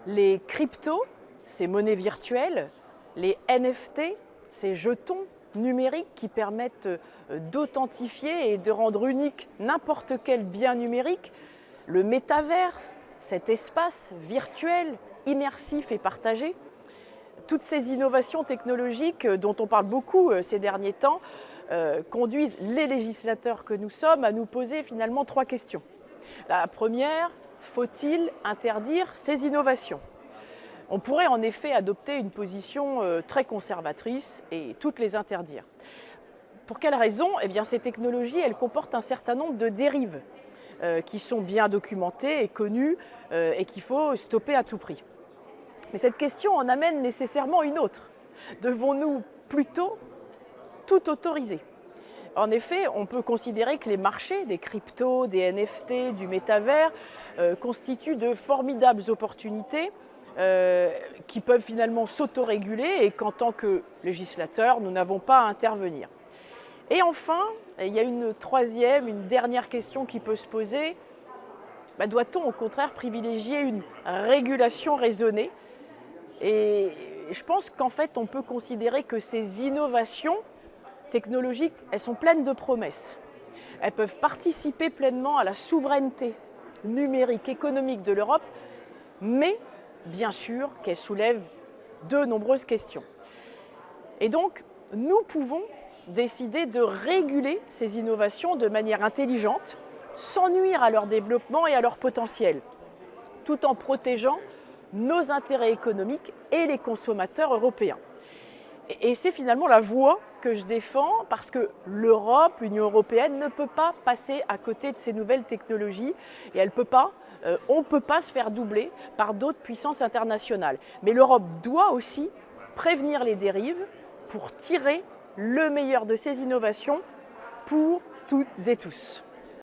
Les cryptos, ces monnaies virtuelles, les NFT, ces jetons numériques qui permettent d'authentifier et de rendre unique n'importe quel bien numérique, le métavers, cet espace virtuel, immersif et partagé, toutes ces innovations technologiques dont on parle beaucoup ces derniers temps conduisent les législateurs que nous sommes à nous poser finalement trois questions. La première, faut-il interdire ces innovations ? On pourrait en effet adopter une position très conservatrice et toutes les interdire. Pour quelle raison ? Eh bien, ces technologies, elles comportent un certain nombre de dérives qui sont bien documentées et connues et qu'il faut stopper à tout prix. Mais cette question en amène nécessairement une autre. Devons-nous plutôt tout autoriser ? En effet, on peut considérer que les marchés des cryptos, des NFT, du métavers constituent de formidables opportunités qui peuvent finalement s'autoréguler et qu'en tant que législateur, nous n'avons pas à intervenir. Et enfin, il y a une dernière question qui peut se poser. Doit-on au contraire privilégier une régulation raisonnée ? Et je pense qu'en fait, on peut considérer que ces innovations technologiques, elles sont pleines de promesses. Elles peuvent participer pleinement à la souveraineté numérique, économique de l'Europe, mais bien sûr qu'elles soulèvent de nombreuses questions. Et donc, nous pouvons décider de réguler ces innovations de manière intelligente, sans nuire à leur développement et à leur potentiel, tout en protégeant nos intérêts économiques et les consommateurs européens. Et c'est finalement la voie que je défends parce que l'Europe, l'Union européenne ne peut pas passer à côté de ces nouvelles technologies et on ne peut pas se faire doubler par d'autres puissances internationales. Mais l'Europe doit aussi prévenir les dérives pour tirer le meilleur de ces innovations pour toutes et tous.